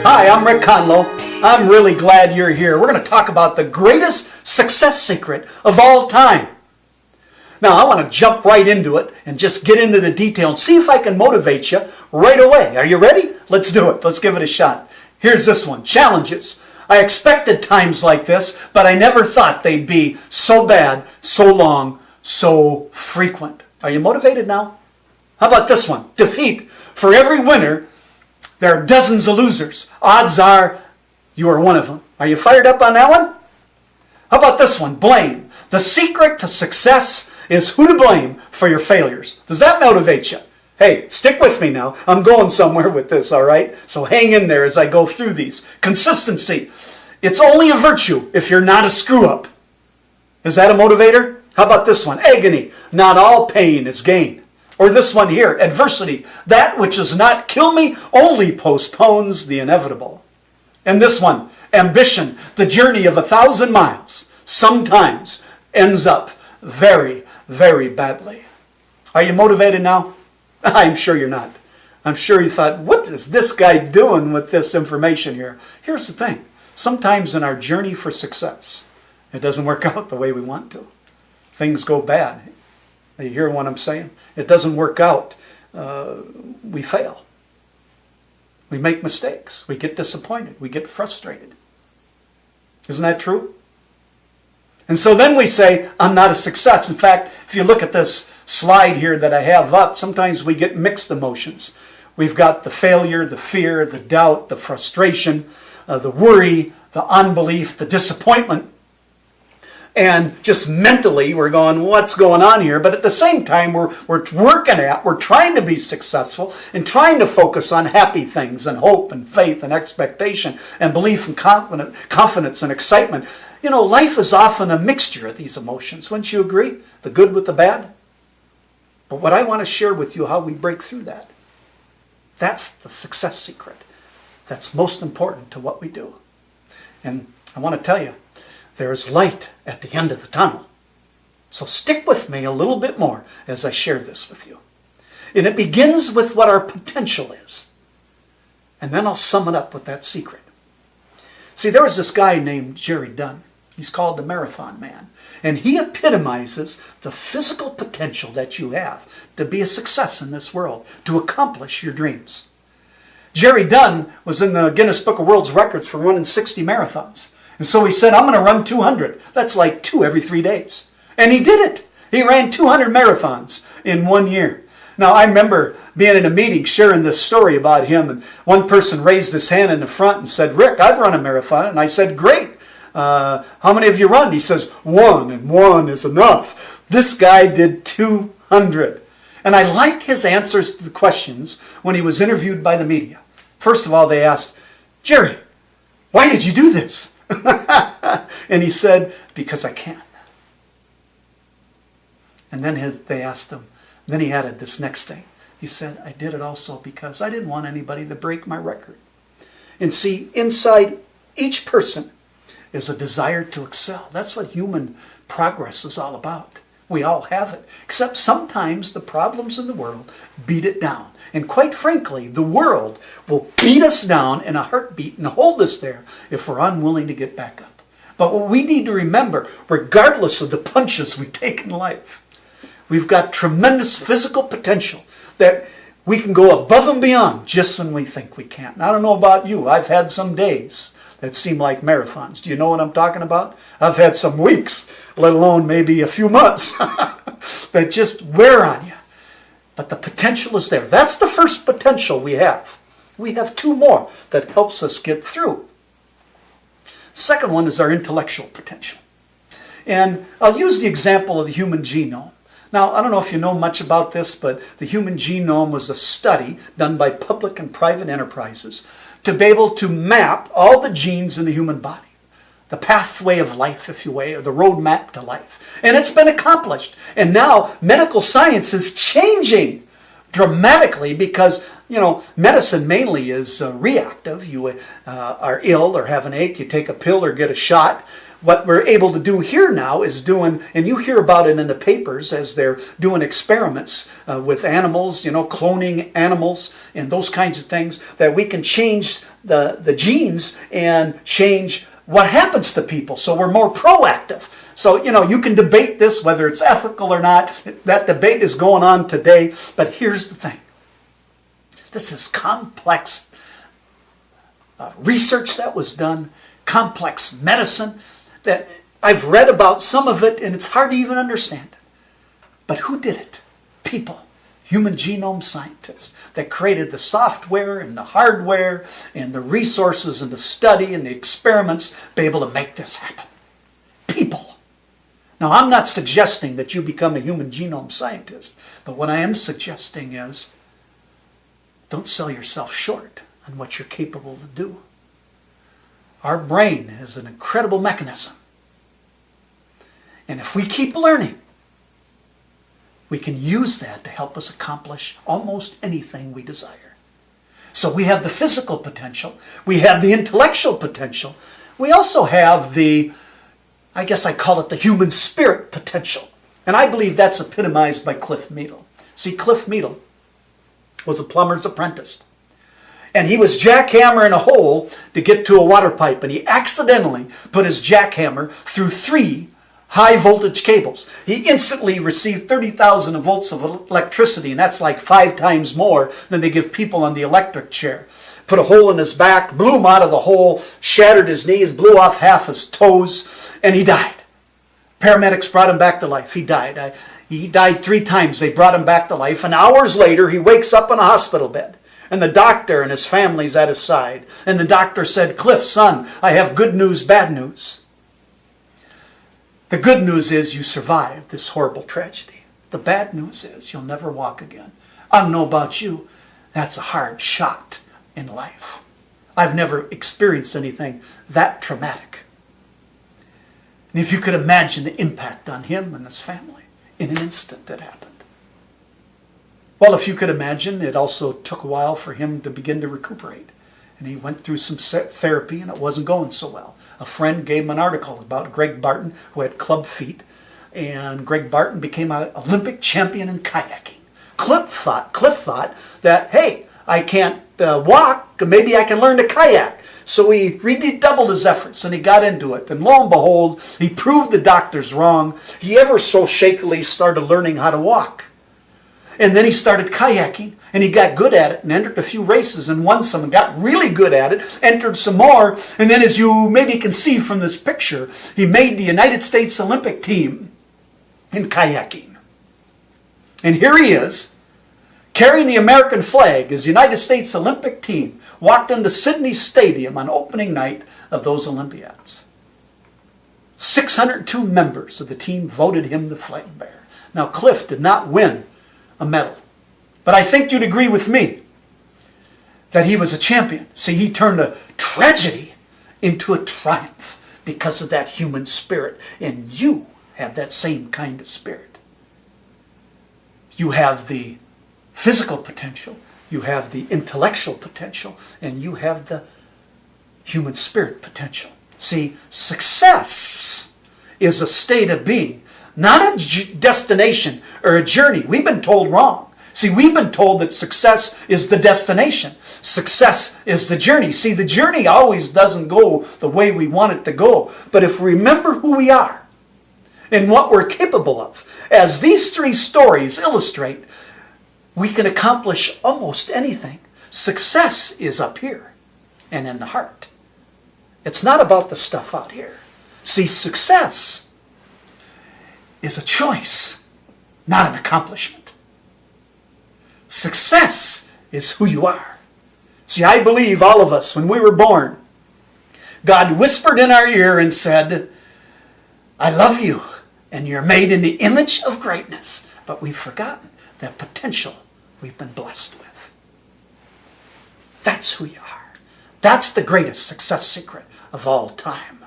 Hi, I'm Rick Conlow. I'm really glad you're here. We're going to talk about the greatest success secret of all time. Now, I want to jump right into it and just get into the detail and see if I can motivate you right away. Are you ready? Let's do it. Let's give it a shot. Here's this one. Challenges. I expected times like this, but I never thought they'd be so bad, so long, so frequent. Are you motivated now? How about this one? Defeat. For every winner, there are dozens of losers. Odds are you are one of them. Are you fired up on that one? How about this one? Blame. The secret to success is who to blame for your failures. Does that motivate you? Hey, stick with me now. I'm going somewhere with this, all right? So hang in there as I go through these. Consistency. It's only a virtue if you're not a screw-up. Is that a motivator? How about this one? Agony. Not all pain is gain. Or this one here, adversity. That which does not kill me only postpones the inevitable. And this one, ambition. The journey of 1,000 miles sometimes ends up very, very badly. Are you motivated now? I'm sure you're not. I'm sure you thought, what is this guy doing with this information here? Here's the thing. Sometimes in our journey for success, it doesn't work out the way we want to. Things go bad. You hear what I'm saying? It doesn't work out. We fail. We make mistakes. We get disappointed. We get frustrated. Isn't that true? And so then we say, I'm not a success. In fact, if you look at this slide here that I have up, sometimes we get mixed emotions. We've got the failure, the fear, the doubt, the frustration, the worry, the unbelief, the disappointment. And just mentally, we're going, what's going on here? But at the same time, we're trying to be successful and trying to focus on happy things and hope and faith and expectation and belief and confidence and excitement. You know, life is often a mixture of these emotions. Wouldn't you agree? The good with the bad. But what I want to share with you, how we break through that. That's the success secret. That's most important to what we do. And I want to tell you, there's light at the end of the tunnel. So stick with me a little bit more as I share this with you. And it begins with what our potential is. And then I'll sum it up with that secret. See, there was this guy named Jerry Dunn. He's called the Marathon Man. And he epitomizes the physical potential that you have to be a success in this world, to accomplish your dreams. Jerry Dunn was in the Guinness Book of World Records for running 60 marathons. And so he said, I'm going to run 200. That's like 2 every 3 days. And he did it. He ran 200 marathons in 1 year. Now, I remember being in a meeting sharing this story about him, and one person raised his hand in the front and said, Rick, I've run a marathon. And I said, great. How many have you run? He says, 1, and 1 is enough. This guy did 200. And I like his answers to the questions when he was interviewed by the media. First of all, they asked, Jerry, why did you do this? And he said, because I can. And then they asked him, then he added this next thing. He said, I did it also because I didn't want anybody to break my record. And see, inside each person is a desire to excel. That's what human progress is all about. We all have it. Except sometimes the problems in the world beat it down. And quite frankly, the world will beat us down in a heartbeat and hold us there if we're unwilling to get back up. But what we need to remember, regardless of the punches we take in life, we've got tremendous physical potential that we can go above and beyond just when we think we can't. And I don't know about you. I've had some days that seem like marathons. Do you know what I'm talking about? I've had some weeks, let alone maybe a few months, that just wear on you. But the potential is there. That's the first potential we have. We have 2 more that helps us get through. Second one is our intellectual potential. And I'll use the example of the human genome. Now, I don't know if you know much about this, but the human genome was a study done by public and private enterprises to be able to map all the genes in the human body. The pathway of life, if you will, or the roadmap to life. And it's been accomplished. And now medical science is changing dramatically because, medicine mainly is reactive. You are ill or have an ache, you take a pill or get a shot. What we're able to do here now is doing, and you hear about it in the papers as they're doing experiments with animals, cloning animals and those kinds of things, that we can change the genes and change what happens to people. So we're more proactive. So, you can debate this, whether it's ethical or not. That debate is going on today. But here's the thing. This is complex research that was done, complex medicine that I've read about some of it, and it's hard to even understand it. But who did it? People. Human genome scientists that created the software and the hardware and the resources and the study and the experiments to be able to make this happen. People. Now, I'm not suggesting that you become a human genome scientist, but what I am suggesting is don't sell yourself short on what you're capable to do. Our brain is an incredible mechanism. And if we keep learning, we can use that to help us accomplish almost anything we desire. So we have the physical potential. We have the intellectual potential. We also have the, I guess I call it the human spirit potential. And I believe that's epitomized by Cliff Meadle. See, Cliff Meadle was a plumber's apprentice. And he was jackhammering a hole to get to a water pipe. And he accidentally put his jackhammer through 3 high voltage cables. He instantly received 30,000 volts of electricity. And that's like 5 times more than they give people on the electric chair. Put a hole in his back, blew him out of the hole, shattered his knees, blew off half his toes, and he died. Paramedics brought him back to life. He died. He died 3 times. They brought him back to life. And hours later, he wakes up in a hospital bed. And the doctor and his family's at his side. And the doctor said, "Cliff, son, I have good news, bad news. The good news is you survived this horrible tragedy. The bad news is you'll never walk again. I don't know about you. That's a hard shot in life. I've never experienced anything that traumatic." And if you could imagine the impact on him and his family, in an instant it happened. Well, if you could imagine, it also took a while for him to begin to recuperate. And he went through some therapy and it wasn't going so well. A friend gave him an article about Greg Barton, who had club feet. And Greg Barton became an Olympic champion in kayaking. Cliff thought that, hey, I can't walk, maybe I can learn to kayak. So he redoubled his efforts and he got into it. And lo and behold, he proved the doctors wrong. He ever so shakily started learning how to walk. And then he started kayaking, and he got good at it, and entered a few races, and won some, and got really good at it, entered some more, and then as you maybe can see from this picture, he made the United States Olympic team in kayaking. And here he is, carrying the American flag as the United States Olympic team walked into Sydney Stadium on opening night of those Olympiads. 602 members of the team voted him the flag bearer. Now, Cliff did not win a medal. But I think you'd agree with me that he was a champion. See, he turned a tragedy into a triumph because of that human spirit. And you have that same kind of spirit. You have the physical potential, you have the intellectual potential, and you have the human spirit potential. See, success is a state of being, not a destination or a journey. We've been told wrong. See, we've been told that success is the destination. Success is the journey. See, the journey always doesn't go the way we want it to go. But if we remember who we are and what we're capable of, as these 3 stories illustrate, we can accomplish almost anything. Success is up here and in the heart. It's not about the stuff out here. See, success is a choice, not an accomplishment. Success is who you are. See, I believe all of us, when we were born, God whispered in our ear and said, "I love you, and you're made in the image of greatness." But we've forgotten that potential we've been blessed with. That's who you are. That's the greatest success secret of all time.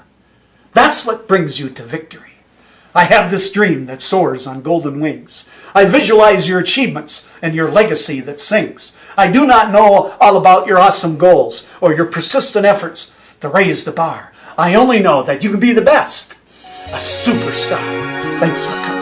That's what brings you to victory. I have this dream that soars on golden wings. I visualize your achievements and your legacy that sings. I do not know all about your awesome goals or your persistent efforts to raise the bar. I only know that you can be the best, a superstar. Thanks for coming.